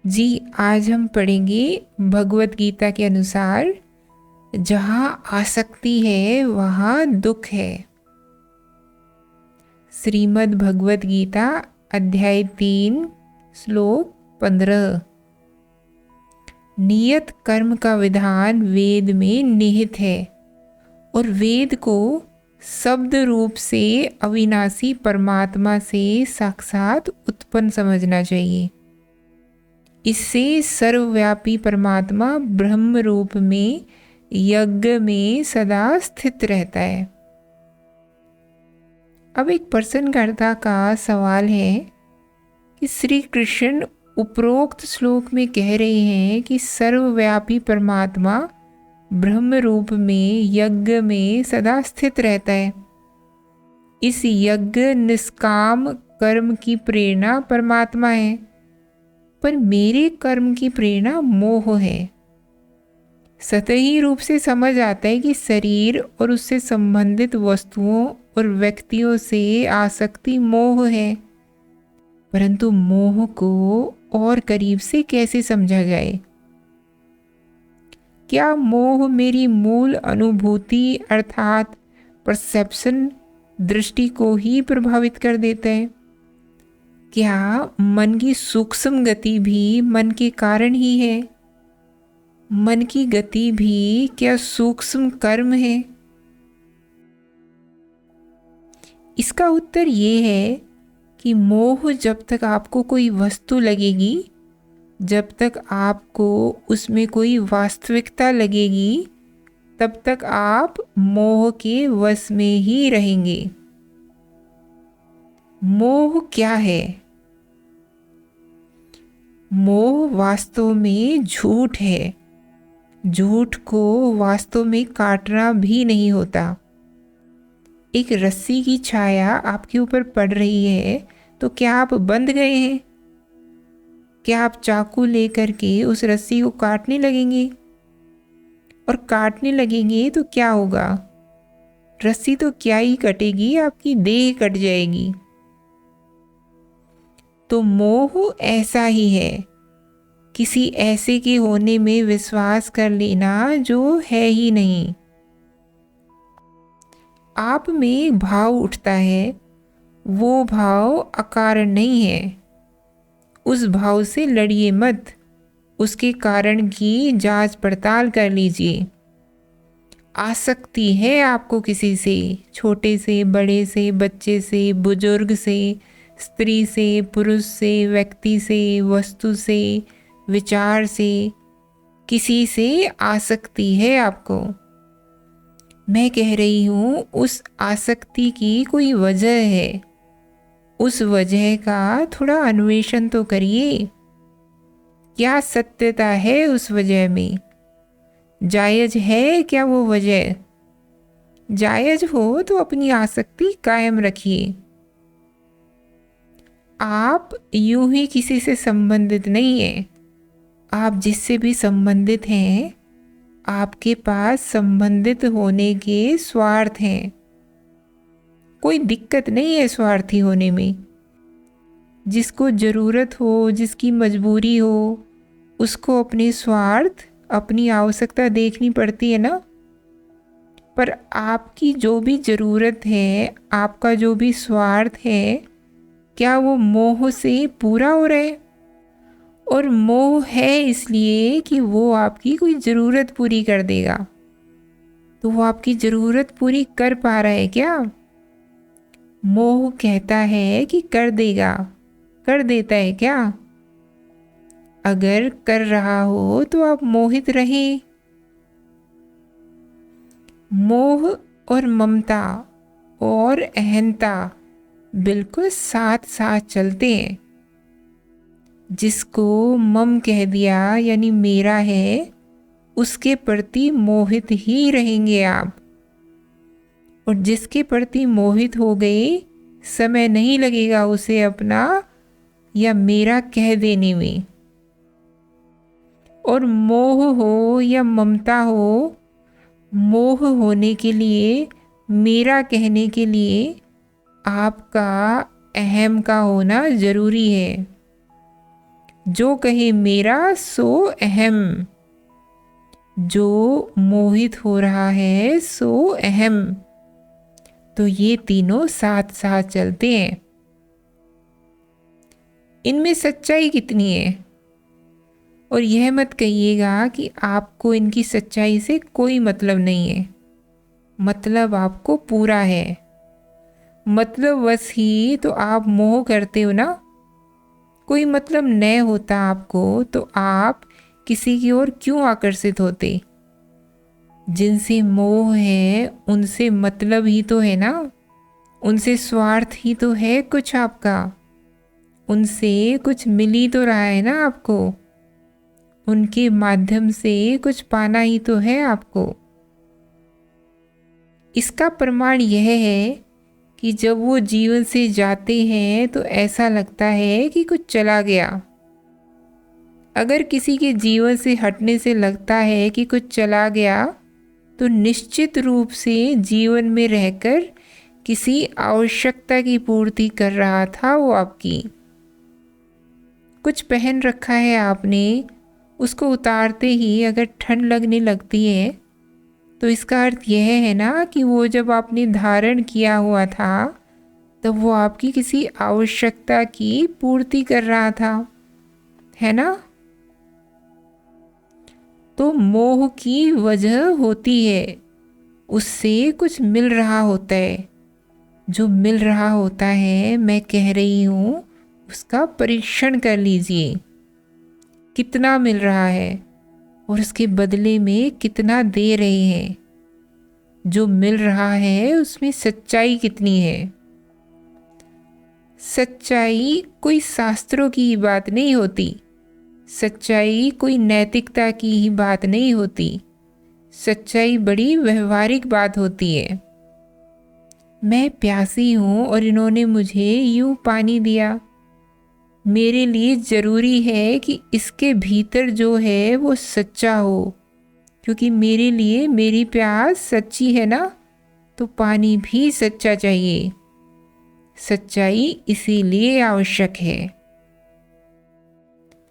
जी, आज हम पढ़ेंगे भगवत गीता के अनुसार जहाँ आसक्ति है वहाँ दुख है। श्रीमद् भगवत गीता अध्याय 3 श्लोक 15। नियत कर्म का विधान वेद में निहित है और वेद को शब्द रूप से अविनाशी परमात्मा से साक्षात उत्पन्न समझना चाहिए। इससे सर्वव्यापी परमात्मा ब्रह्म रूप में यज्ञ में सदा स्थित रहता है। अब एक प्रश्नकर्ता का सवाल है कि श्री कृष्ण उपरोक्त श्लोक में कह रहे हैं कि सर्वव्यापी परमात्मा ब्रह्म रूप में यज्ञ में सदा स्थित रहता है। इस यज्ञ निष्काम कर्म की प्रेरणा परमात्मा है, पर मेरे कर्म की प्रेरणा मोह है। सतही रूप से समझ आता है कि शरीर और उससे संबंधित वस्तुओं और व्यक्तियों से आसक्ति मोह है, परंतु मोह को और करीब से कैसे समझा जाए? क्या मोह मेरी मूल अनुभूति अर्थात परसेप्शन दृष्टि को ही प्रभावित कर देता है? क्या मन की सूक्ष्म गति भी मन के कारण ही है? मन की गति भी क्या सूक्ष्म कर्म है? इसका उत्तर ये है कि मोह जब तक आपको कोई वस्तु लगेगी, जब तक आपको उसमें कोई वास्तविकता लगेगी, तब तक आप मोह के वश में ही रहेंगे। मोह क्या है? मोह वास्तव में झूठ है। झूठ को वास्तव में काटना भी नहीं होता। एक रस्सी की छाया आपके ऊपर पड़ रही है तो क्या आप बंध गए हैं? क्या आप चाकू लेकर के उस रस्सी को काटने लगेंगे? और काटने लगेंगे तो क्या होगा? रस्सी तो क्या ही कटेगी, आपकी देह कट जाएगी। तो मोह ऐसा ही है, किसी ऐसे के होने में विश्वास कर लेना जो है ही नहीं। आप में भाव उठता है, वो भाव अकारण नहीं है। उस भाव से लड़िए मत, उसके कारण की जांच पड़ताल कर लीजिए। आसक्ति है आपको किसी से, छोटे से बड़े से, बच्चे से बुजुर्ग से, स्त्री से पुरुष से, व्यक्ति से, वस्तु से, विचार से, किसी से आसक्ति है आपको। मैं कह रही हूँ उस आसक्ति की कोई वजह है। उस वजह का थोड़ा अन्वेषण तो करिए। क्या सत्यता है उस वजह में? जायज है क्या वो वजह? जायज हो तो अपनी आसक्ति कायम रखिए। आप यूं ही किसी से संबंधित नहीं हैं। आप जिससे भी संबंधित हैं, आपके पास संबंधित होने के स्वार्थ हैं। कोई दिक्कत नहीं है स्वार्थी होने में। जिसको ज़रूरत हो, जिसकी मजबूरी हो, उसको अपने स्वार्थ, अपनी आवश्यकता देखनी पड़ती है ना। पर आपकी जो भी ज़रूरत है, आपका जो भी स्वार्थ है, क्या वो मोह से पूरा हो रहा है? और मोह है इसलिए कि वो आपकी कोई ज़रूरत पूरी कर देगा। तो वो आपकी ज़रूरत पूरी कर पा रहा है क्या? मोह कहता है कि कर देगा, कर देता है क्या? अगर कर रहा हो तो आप मोहित रहें। मोह और ममता और अहंता बिल्कुल साथ साथ चलते हैं। जिसको मम कह दिया यानी मेरा है, उसके प्रति मोहित ही रहेंगे आप। और जिसके प्रति मोहित हो गए, समय नहीं लगेगा उसे अपना या मेरा कह देने में। और मोह हो या ममता हो, मोह होने के लिए, मेरा कहने के लिए आपका अहम का होना ज़रूरी है। जो कहे मेरा सो अहम, जो मोहित हो रहा है सो अहम। तो ये तीनों साथ साथ चलते हैं। इनमें सच्चाई कितनी है? और यह मत कहिएगा कि आपको इनकी सच्चाई से कोई मतलब नहीं है। मतलब आपको पूरा है। मतलब बस ही तो आप मोह करते हो ना। कोई मतलब न होता आपको तो आप किसी की ओर क्यों आकर्षित होते? जिनसे मोह है उनसे मतलब ही तो है ना, उनसे स्वार्थ ही तो है कुछ आपका, उनसे कुछ मिल ही तो रहा है ना आपको, उनके माध्यम से कुछ पाना ही तो है आपको। इसका प्रमाण यह है कि जब वो जीवन से जाते हैं तो ऐसा लगता है कि कुछ चला गया। अगर किसी के जीवन से हटने से लगता है कि कुछ चला गया तो निश्चित रूप से जीवन में रहकर किसी आवश्यकता की पूर्ति कर रहा था वो आपकी। कुछ पहन रखा है आपने, उसको उतारते ही अगर ठंड लगने लगती है तो इसका अर्थ यह है ना कि वो जब आपने धारण किया हुआ था तब वो आपकी किसी आवश्यकता की पूर्ति कर रहा था, है ना। तो मोह की वजह होती है, उससे कुछ मिल रहा होता है। जो मिल रहा होता है मैं कह रही हूँ उसका परीक्षण कर लीजिए, कितना मिल रहा है और उसके बदले में कितना दे रहे हैं। जो मिल रहा है उसमें सच्चाई कितनी है। सच्चाई कोई शास्त्रों की ही बात नहीं होती, सच्चाई कोई नैतिकता की ही बात नहीं होती, सच्चाई बड़ी व्यवहारिक बात होती है। मैं प्यासी हूँ और इन्होंने मुझे यूं पानी दिया। मेरे लिए ज़रूरी है कि इसके भीतर जो है वो सच्चा हो, क्योंकि मेरे लिए मेरी प्यास सच्ची है ना, तो पानी भी सच्चा चाहिए। सच्चाई इसीलिए आवश्यक है।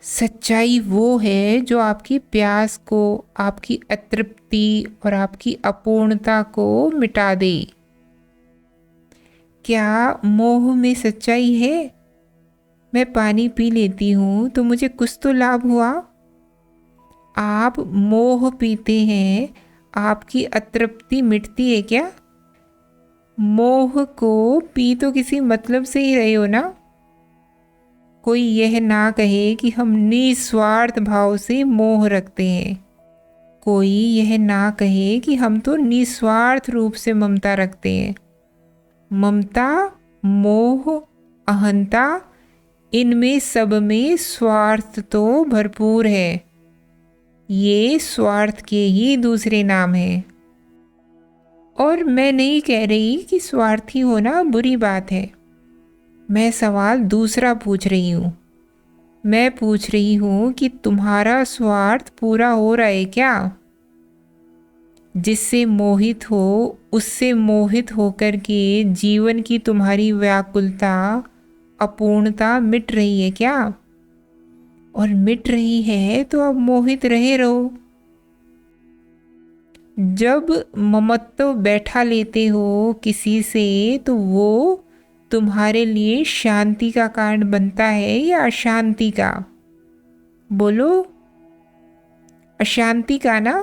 सच्चाई वो है जो आपकी प्यास को, आपकी अतृप्ति और आपकी अपूर्णता को मिटा दे। क्या मोह में सच्चाई है? मैं पानी पी लेती हूँ तो मुझे कुछ तो लाभ हुआ। आप मोह पीते हैं, आपकी अतृप्ति मिटती है क्या? मोह को पी तो किसी मतलब से ही रहे हो ना। कोई यह ना कहे कि हम निस्वार्थ भाव से मोह रखते हैं, कोई यह ना कहे कि हम तो निस्वार्थ रूप से ममता रखते हैं। ममता, मोह, अहंता, इनमें सब में स्वार्थ तो भरपूर है। ये स्वार्थ के ही दूसरे नाम हैं। और मैं नहीं कह रही कि स्वार्थी होना बुरी बात है। मैं सवाल दूसरा पूछ रही हूँ। मैं पूछ रही हूँ कि तुम्हारा स्वार्थ पूरा हो रहा है क्या? जिससे मोहित हो उससे मोहित होकर के जीवन की तुम्हारी व्याकुलता, अपूर्णता मिट रही है क्या? और मिट रही है तो अब मोहित रहे रहो। जब ममत्व बैठा लेते हो किसी से तो वो तुम्हारे लिए शांति का कारण बनता है या अशांति का? बोलो, अशांति का ना।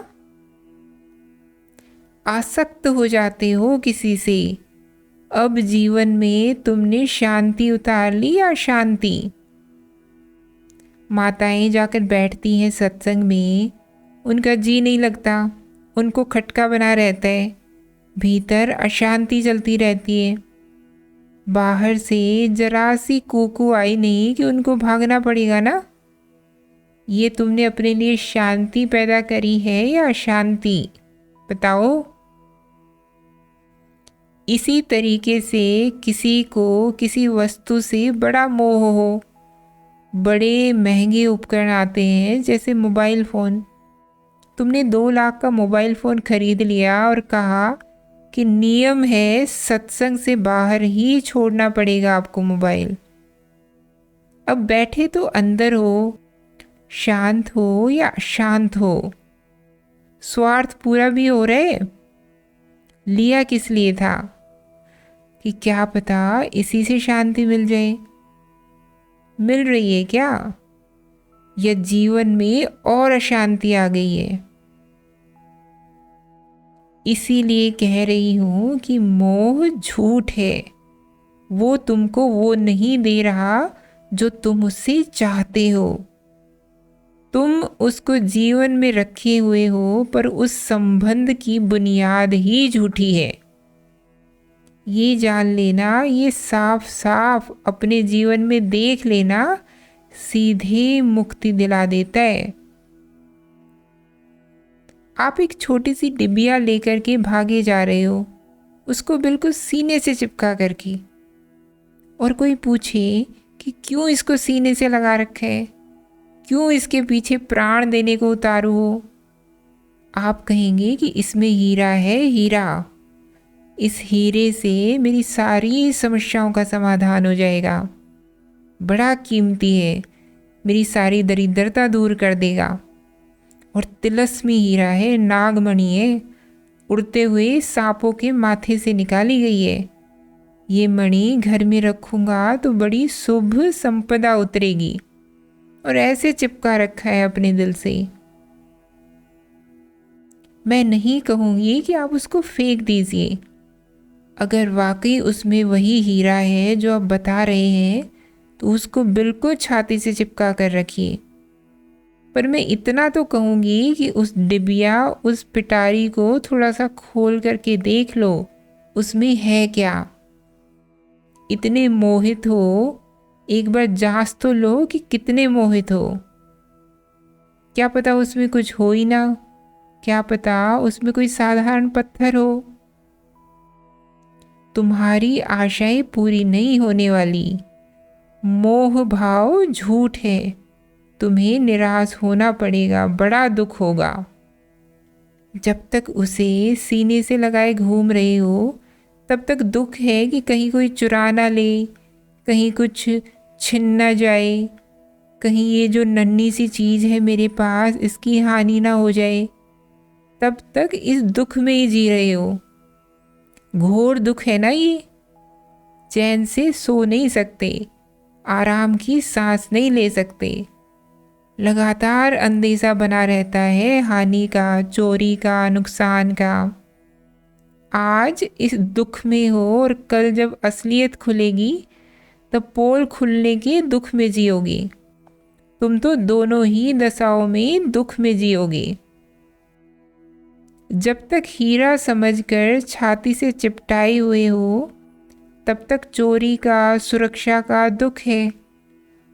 आसक्त हो जाते हो किसी से। अब जीवन में तुमने शांति उतार ली या अशांति? माताएं जाकर बैठती हैं सत्संग में, उनका जी नहीं लगता, उनको खटका बना रहता है, भीतर अशांति चलती रहती है। बाहर से जरा सी कूकू आई नहीं कि उनको भागना पड़ेगा ना। ये तुमने अपने लिए शांति पैदा करी है या अशांति? बताओ। इसी तरीके से किसी को किसी वस्तु से बड़ा मोह हो, बड़े महंगे उपकरण आते हैं जैसे मोबाइल फ़ोन। तुमने 2 लाख का मोबाइल फ़ोन खरीद लिया और कहा कि नियम है सत्संग से बाहर ही छोड़ना पड़ेगा आपको मोबाइल। अब बैठे तो अंदर हो, शांत हो या अशांत हो, स्वार्थ पूरा भी हो रहे, लिया किस लिए था कि क्या पता इसी से शांति मिल जाए। मिल रही है क्या, या जीवन में और अशांति आ गई है? इसीलिए कह रही हूं कि मोह झूठ है। वो तुमको वो नहीं दे रहा जो तुम उससे चाहते हो। तुम उसको जीवन में रखे हुए हो, पर उस संबंध की बुनियाद ही झूठी है। ये जान लेना, ये साफ साफ अपने जीवन में देख लेना, सीधे मुक्ति दिला देता है। आप एक छोटी सी डिबिया लेकर के भागे जा रहे हो, उसको बिल्कुल सीने से चिपका करके, और कोई पूछे कि क्यों इसको सीने से लगा रखा है, क्यों इसके पीछे प्राण देने को उतारू हो, आप कहेंगे कि इसमें हीरा है, हीरा, इस हीरे से मेरी सारी समस्याओं का समाधान हो जाएगा, बड़ा कीमती है, मेरी सारी दरिद्रता दूर कर देगा। और तिलस्मी हीरा है, नागमणि है, उड़ते हुए सांपों के माथे से निकाली गई है। ये मणि घर में रखूंगा तो बड़ी शुभ संपदा उतरेगी, और ऐसे चिपका रखा है अपने दिल से। मैं नहीं कहूँगी कि आप उसको फेंक दीजिए। अगर वाकई उसमें वही हीरा है जो आप बता रहे हैं, तो उसको बिल्कुल छाती से चिपका कर रखिए। पर मैं इतना तो कहूँगी कि उस डिबिया, उस पिटारी को थोड़ा सा खोल करके देख लो, उसमें है क्या। इतने मोहित हो, एक बार जांच तो लो कि कितने मोहित हो। क्या पता उसमें कुछ हो ही ना, क्या पता उसमें कोई साधारण पत्थर हो। तुम्हारी आशाएं पूरी नहीं होने वाली। मोह भाव झूठ है, तुम्हें निराश होना पड़ेगा, बड़ा दुख होगा। जब तक उसे सीने से लगाए घूम रहे हो, तब तक दुख है कि कहीं कोई चुरा ना ले, कहीं कुछ छिन ना जाए, कहीं ये जो नन्ही सी चीज़ है मेरे पास, इसकी हानि ना हो जाए। तब तक इस दुख में ही जी रहे हो। घोर दुख है ना ये, चैन से सो नहीं सकते, आराम की सांस नहीं ले सकते, लगातार अंदेशा बना रहता है हानि का, चोरी का, नुकसान का। आज इस दुख में हो, और कल जब असलियत खुलेगी तब पोल खुलने के दुख में जियोगी। तुम तो दोनों ही दशाओं में दुख में जियोगी। जब तक हीरा समझकर छाती से चिपटाए हुए हो, तब तक चोरी का, सुरक्षा का दुख है।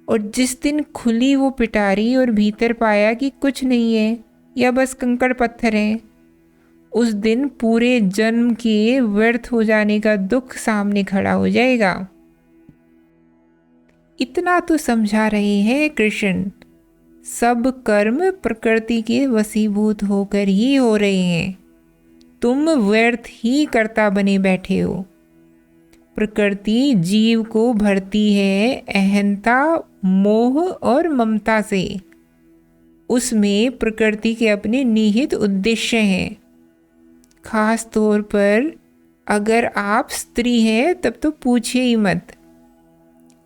और जिस दिन खुली वो पिटारी और भीतर पाया कि कुछ नहीं है, या बस कंकड़ पत्थर हैं, उस दिन पूरे जन्म के व्यर्थ हो जाने का दुख सामने खड़ा हो जाएगा। इतना तो समझा रहे हैं कृष्ण। सब कर्म प्रकृति के वशीभूत होकर ही हो रहे हैं। तुम व्यर्थ ही कर्ता बने बैठे हो। प्रकृति जीव को भरती है अहंता, मोह और ममता से। उसमें प्रकृति के अपने निहित उद्देश्य हैं। खास तौर पर अगर आप स्त्री हैं, तब तो पूछिए ही मत।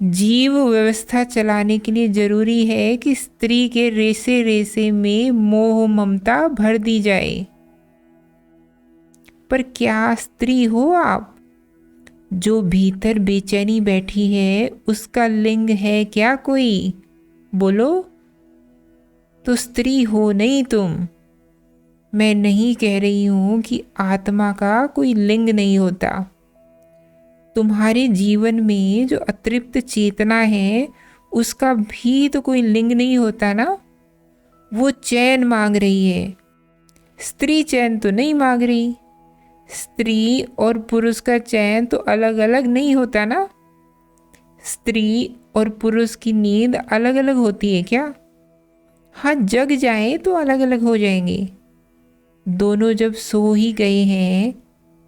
जीव व्यवस्था चलाने के लिए जरूरी है कि स्त्री के रेसे रेसे में मोह ममता भर दी जाए। पर क्या स्त्री हो आप? जो भीतर बेचैनी बैठी है, उसका लिंग है क्या कोई? बोलो। तो स्त्री हो नहीं तुम। मैं नहीं कह रही हूं कि आत्मा का कोई लिंग नहीं होता। तुम्हारे जीवन में जो अतृप्त चेतना है, उसका भी तो कोई लिंग नहीं होता ना। वो चैन मांग रही है, स्त्री चैन तो नहीं मांग रही। स्त्री और पुरुष का चैन तो अलग अलग नहीं होता ना। स्त्री और पुरुष की नींद अलग अलग होती है क्या? हाँ, जग जाए तो अलग अलग हो जाएंगे। दोनों जब सो ही गए हैं,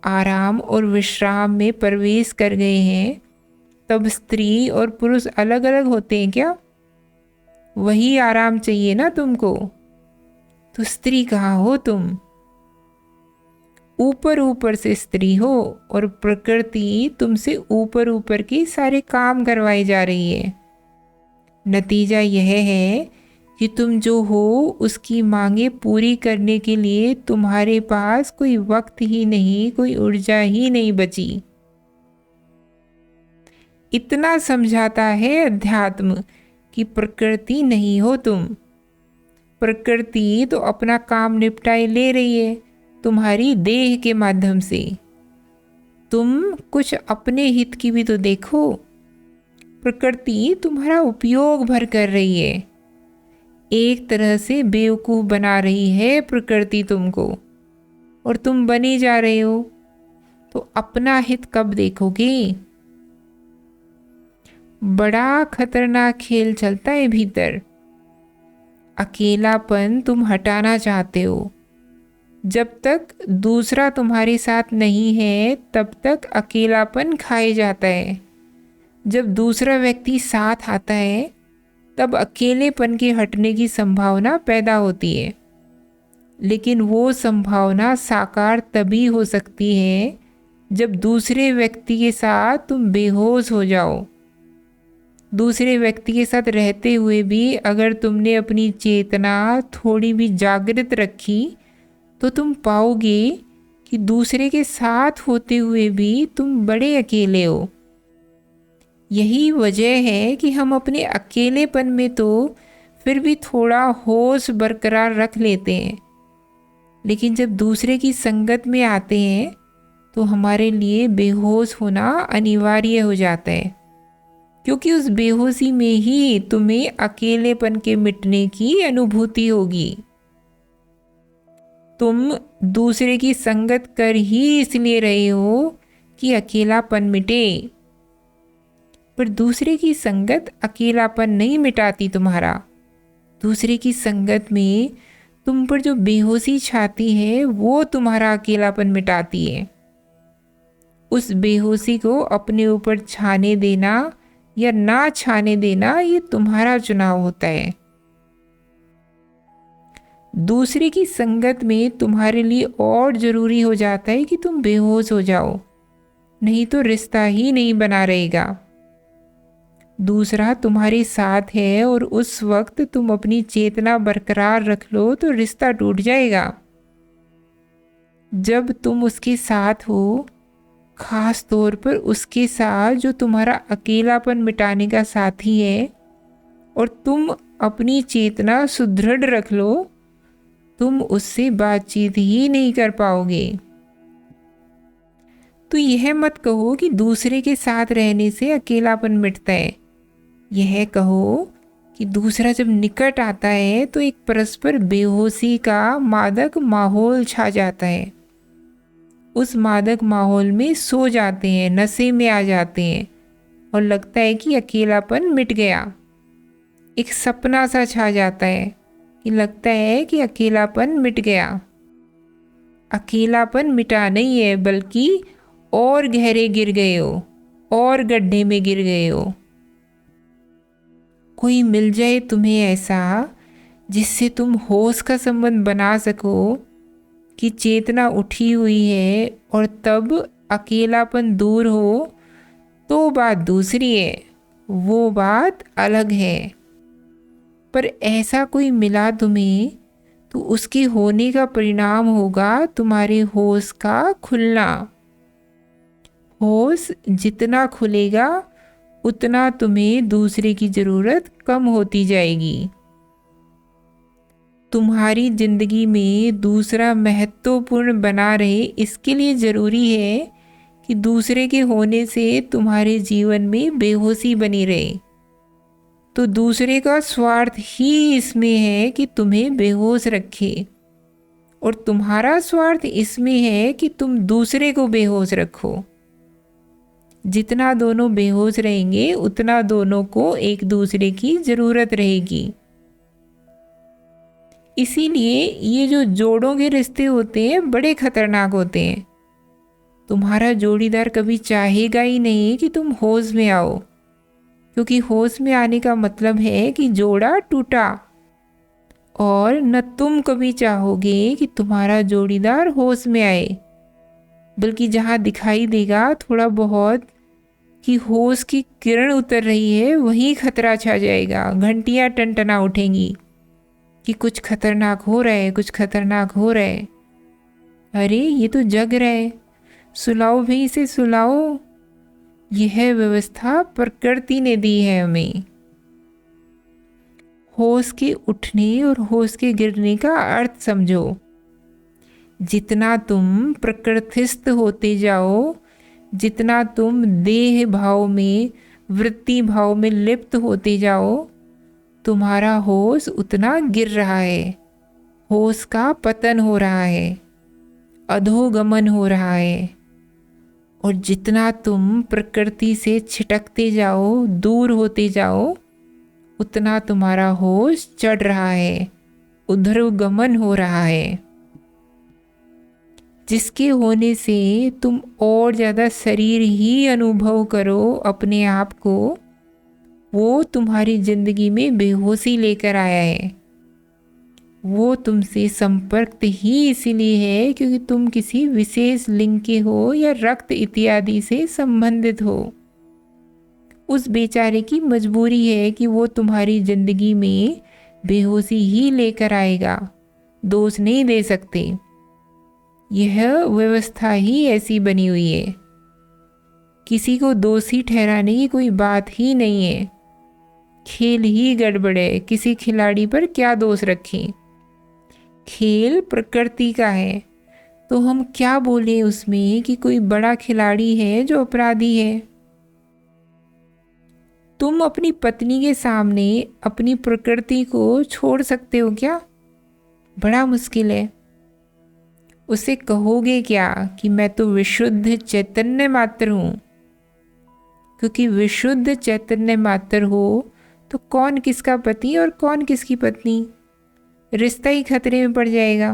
आराम और विश्राम में प्रवेश कर गए हैं, तब स्त्री और पुरुष अलग अलग होते हैं क्या? वही आराम चाहिए ना तुमको। तो स्त्री कहाँ हो तुम? ऊपर ऊपर से स्त्री हो और प्रकृति तुमसे ऊपर ऊपर के सारे काम करवाई जा रही है। नतीजा यह है कि तुम जो हो उसकी मांगे पूरी करने के लिए तुम्हारे पास कोई वक्त ही नहीं, कोई ऊर्जा ही नहीं बची। इतना समझाता है अध्यात्म कि प्रकृति नहीं हो तुम। प्रकृति तो अपना काम निपटाए ले रही है तुम्हारी देह के माध्यम से। तुम कुछ अपने हित की भी तो देखो। प्रकृति तुम्हारा उपयोग भर कर रही है। एक तरह से बेवकूफ़ बना रही है प्रकृति तुमको, और तुम बने जा रहे हो। तो अपना हित कब देखोगे? बड़ा खतरनाक खेल चलता है भीतर। अकेलापन तुम हटाना चाहते हो। जब तक दूसरा तुम्हारे साथ नहीं है तब तक अकेलापन खाए जाता है। जब दूसरा व्यक्ति साथ आता है तब अकेलेपन के हटने की संभावना पैदा होती है। लेकिन वो संभावना साकार तभी हो सकती है जब दूसरे व्यक्ति के साथ तुम बेहोश हो जाओ। दूसरे व्यक्ति के साथ रहते हुए भी अगर तुमने अपनी चेतना थोड़ी भी जागृत रखी तो तुम पाओगे कि दूसरे के साथ होते हुए भी तुम बड़े अकेले हो। यही वजह है कि हम अपने अकेलेपन में तो फिर भी थोड़ा होश बरकरार रख लेते हैं, लेकिन जब दूसरे की संगत में आते हैं तो हमारे लिए बेहोश होना अनिवार्य हो जाता है, क्योंकि उस बेहोशी में ही तुम्हें अकेलेपन के मिटने की अनुभूति होगी। तुम दूसरे की संगत कर ही इसलिए रहे हो कि अकेलापन मिटे, पर दूसरे की संगत अकेलापन नहीं मिटाती तुम्हारा। दूसरे की संगत में तुम पर जो बेहोशी छाती है वो तुम्हारा अकेलापन मिटाती है। उस बेहोशी को अपने ऊपर छाने देना या ना छाने देना ये तुम्हारा चुनाव होता है। दूसरे की संगत में तुम्हारे लिए और ज़रूरी हो जाता है कि तुम बेहोश हो जाओ, नहीं तो रिश्ता ही नहीं बना रहेगा। दूसरा तुम्हारे साथ है और उस वक्त तुम अपनी चेतना बरकरार रख लो तो रिश्ता टूट जाएगा। जब तुम उसके साथ हो, खास तौर पर उसके साथ जो तुम्हारा अकेलापन मिटाने का साथी है, और तुम अपनी चेतना सुदृढ़ रख लो, तुम उससे बातचीत ही नहीं कर पाओगे। तो यह मत कहो कि दूसरे के साथ रहने से अकेलापन मिटता है। यह कहो कि दूसरा जब निकट आता है तो एक परस्पर बेहोशी का मादक माहौल छा जाता है। उस मादक माहौल में सो जाते हैं, नशे में आ जाते हैं और लगता है कि अकेलापन मिट गया। एक सपना सा छा जाता है कि लगता है कि अकेलापन मिट गया। अकेलापन मिटा नहीं है, बल्कि और गहरे गिर गए हो, और गड्ढे में गिर गए हो। कोई मिल जाए तुम्हें ऐसा जिससे तुम होश का संबंध बना सको कि चेतना उठी हुई है और तब अकेलापन दूर हो, तो बात दूसरी है, वो बात अलग है। पर ऐसा कोई मिला तुम्हें तो उसके होने का परिणाम होगा तुम्हारे होश का खुलना। होश जितना खुलेगा उतना तुम्हें दूसरे की ज़रूरत कम होती जाएगी। तुम्हारी ज़िंदगी में दूसरा महत्वपूर्ण बना रहे, इसके लिए ज़रूरी है कि दूसरे के होने से तुम्हारे जीवन में बेहोशी बनी रहे। तो दूसरे का स्वार्थ ही इसमें है कि तुम्हें बेहोश रखे, और तुम्हारा स्वार्थ इसमें है कि तुम दूसरे को बेहोश रखो। जितना दोनों बेहोश रहेंगे उतना दोनों को एक दूसरे की ज़रूरत रहेगी। इसीलिए ये जो जोड़ों के रिश्ते होते हैं बड़े खतरनाक होते हैं। तुम्हारा जोड़ीदार कभी चाहेगा ही नहीं कि तुम होश में आओ। क्योंकि होश में आने का मतलब है कि जोड़ा टूटा, और न तुम कभी चाहोगे कि तुम्हारा जोड़ीदार होश में आए, बल्कि जहाँ दिखाई देगा थोड़ा बहुत कि होश की किरण उतर रही है, वहीं खतरा छा जाएगा, घंटियाँ टनटना उठेंगी कि कुछ खतरनाक हो रहा है, कुछ खतरनाक हो रहा है। अरे ये तो जग रहा है, सुलाओ भाई इसे सुलाओ। यह व्यवस्था प्रकृति ने दी है हमें। होश के उठने और होश के गिरने का अर्थ समझो। जितना तुम प्रकृतिस्थ होते जाओ, जितना तुम देह भाव में, वृत्ति भाव में लिप्त होते जाओ, तुम्हारा होश उतना गिर रहा है, होश का पतन हो रहा है, अधोगमन हो रहा है। और जितना तुम प्रकृति से छिटकते जाओ, दूर होते जाओ, उतना तुम्हारा होश चढ़ रहा है, ऊर्ध्वगमन हो रहा है, जिसके होने से तुम और ज़्यादा शरीर ही अनुभव करो अपने आप को। वो तुम्हारी जिंदगी में बेहोशी लेकर आया है। वो तुमसे संपर्क ही इसीलिए है क्योंकि तुम किसी विशेष लिंग के हो या रक्त इत्यादि से संबंधित हो। उस बेचारे की मजबूरी है कि वो तुम्हारी जिंदगी में बेहोशी ही लेकर आएगा, दोष नहीं दे सकते। यह व्यवस्था ही ऐसी बनी हुई है। किसी को दोषी ठहराने की कोई बात ही नहीं है। खेल ही गड़बड़ है, किसी खिलाड़ी पर क्या दोष रखें। खेल प्रकृति का है, तो हम क्या बोले उसमें कि कोई बड़ा खिलाड़ी है जो अपराधी है। तुम अपनी पत्नी के सामने अपनी प्रकृति को छोड़ सकते हो क्या? बड़ा मुश्किल है। उसे कहोगे क्या कि मैं तो विशुद्ध चैतन्य मात्र हूँ, क्योंकि विशुद्ध चैतन्य मात्र हो तो कौन किसका पति और कौन किसकी पत्नी, रिश्ता ही खतरे में पड़ जाएगा।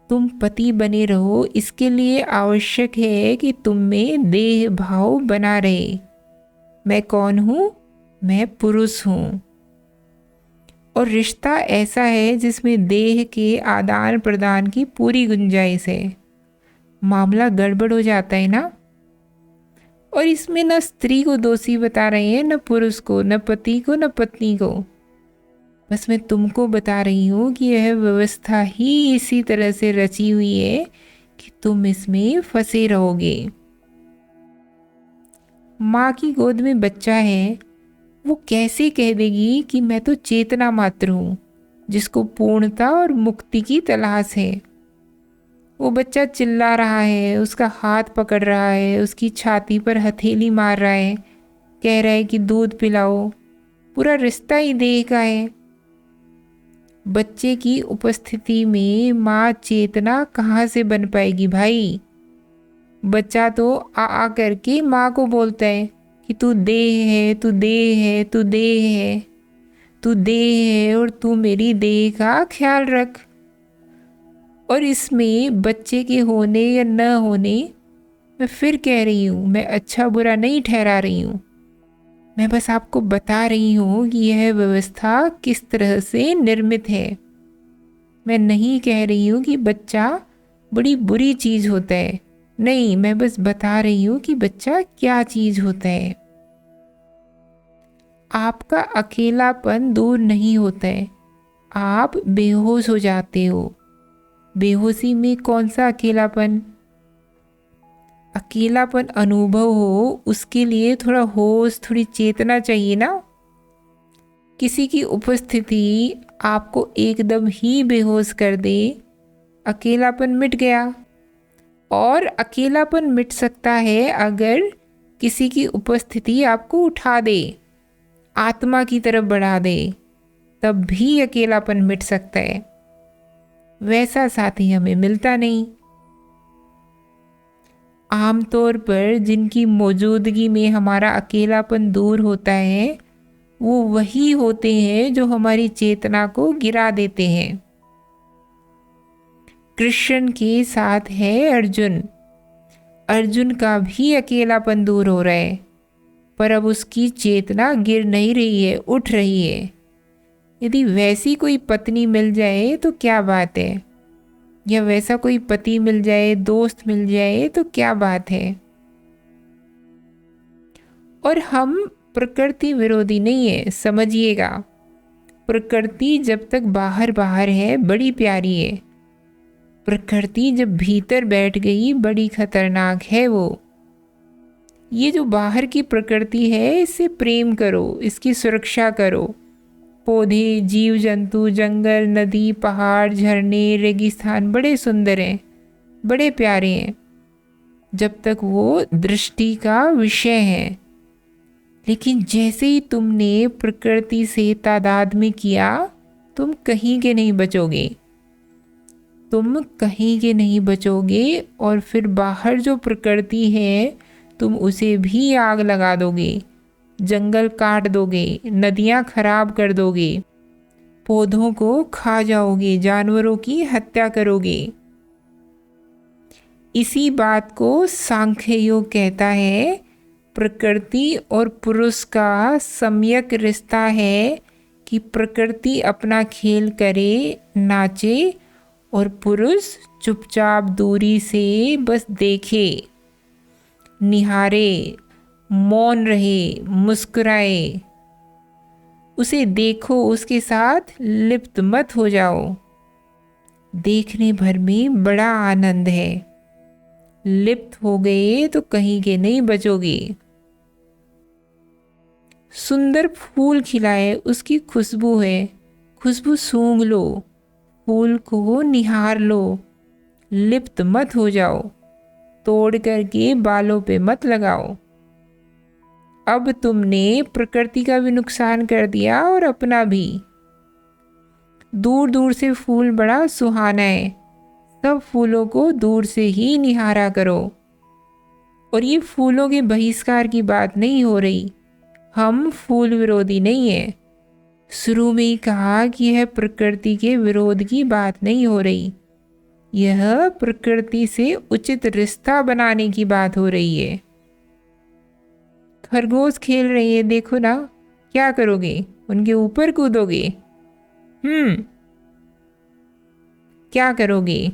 तुम पति बने रहो, इसके लिए आवश्यक है कि तुम में देह भाव बना रहे। मैं कौन हूँ? मैं पुरुष हूँ। और रिश्ता ऐसा है जिसमें देह के आदान प्रदान की पूरी गुंजाइश है। मामला गड़बड़ हो जाता है ना। और इसमें न स्त्री को दोषी बता रहे हैं, न पुरुष को, न पति को, न पत्नी को। बस मैं तुमको बता रही हूँ कि यह व्यवस्था ही इसी तरह से रची हुई है कि तुम इसमें फंसे रहोगे। माँ की गोद में बच्चा है, वो कैसे कह देगी कि मैं तो चेतना मात्र हूँ जिसको पूर्णता और मुक्ति की तलाश है। वो बच्चा चिल्ला रहा है, उसका हाथ पकड़ रहा है, उसकी छाती पर हथेली मार रहा है, कह रहा है कि दूध पिलाओ। पूरा रिश्ता ही देह का है। बच्चे की उपस्थिति में माँ चेतना कहाँ से बन पाएगी भाई? बच्चा तो आ करके माँ को बोलता है कि तू देह है, तू देह है, तू देह है, तू देह है और तू मेरी देह का ख्याल रख। और इसमें बच्चे के होने या न होने, मैं फिर कह रही हूँ, मैं अच्छा बुरा नहीं ठहरा रही हूँ। मैं बस आपको बता रही हूँ कि यह व्यवस्था किस तरह से निर्मित है। मैं नहीं कह रही हूँ कि बच्चा बड़ी बुरी चीज़ होता है, नहीं, मैं बस बता रही हूँ कि बच्चा क्या चीज़ होता है। आपका अकेलापन दूर नहीं होता है, आप बेहोश हो जाते हो। बेहोशी में कौन सा अकेलापन? अकेलापन अनुभव हो उसके लिए थोड़ा होश, थोड़ी चेतना चाहिए ना। किसी की उपस्थिति आपको एकदम ही बेहोश कर दे, अकेलापन मिट गया। और अकेलापन मिट सकता है अगर किसी की उपस्थिति आपको उठा दे, आत्मा की तरफ बढ़ा दे, तब भी अकेलापन मिट सकता है। वैसा साथी हमें मिलता नहीं। आमतौर पर जिनकी मौजूदगी में हमारा अकेलापन दूर होता है, वो वही होते हैं जो हमारी चेतना को गिरा देते हैं। कृष्ण के साथ है अर्जुन। अर्जुन का भी अकेलापन दूर हो रहा है। पर अब उसकी चेतना गिर नहीं रही है, उठ रही है। यदि वैसी कोई पत्नी मिल जाए तो क्या बात है, या वैसा कोई पति मिल जाए, दोस्त मिल जाए तो क्या बात है। और हम प्रकृति विरोधी नहीं है, समझिएगा। प्रकृति जब तक बाहर बाहर है बड़ी प्यारी है, प्रकृति जब भीतर बैठ गई बड़ी खतरनाक है वो। ये जो बाहर की प्रकृति है इससे प्रेम करो, इसकी सुरक्षा करो। पौधे, जीव जंतु, जंगल, नदी, पहाड़, झरने, रेगिस्तान बड़े सुंदर हैं, बड़े प्यारे हैं, जब तक वो दृष्टि का विषय है। लेकिन जैसे ही तुमने प्रकृति से तादाद में किया, तुम कहीं के नहीं बचोगे, तुम कहीं के नहीं बचोगे। और फिर बाहर जो प्रकृति है तुम उसे भी आग लगा दोगे, जंगल काट दोगे, नदियाँ खराब कर दोगे, पौधों को खा जाओगे, जानवरों की हत्या करोगे। इसी बात को सांख्य योग कहता है। प्रकृति और पुरुष का सम्यक रिश्ता है कि प्रकृति अपना खेल करे, नाचे, और पुरुष चुपचाप दूरी से बस देखे, निहारे, मौन रहे, मुस्कुराए। उसे देखो, उसके साथ लिप्त मत हो जाओ। देखने भर में बड़ा आनंद है, लिप्त हो गए तो कहीं के नहीं बचोगे। सुंदर फूल खिलाए, उसकी खुशबू है, खुशबू सूंघ लो, फूल को निहार लो, लिप्त मत हो जाओ, तोड़ करके बालों पे मत लगाओ। अब तुमने प्रकृति का भी नुकसान कर दिया और अपना भी। दूर दूर से फूल बड़ा सुहाना है, सब फूलों को दूर से ही निहारा करो। और ये फूलों के बहिष्कार की बात नहीं हो रही, हम फूल विरोधी नहीं है। शुरू में ही कहा कि यह प्रकृति के विरोध की बात नहीं हो रही, यह प्रकृति से उचित रिश्ता बनाने की बात हो रही है। खरगोश खेल रही है, देखो ना, क्या करोगे, उनके ऊपर कूदोगे? क्या करोगे?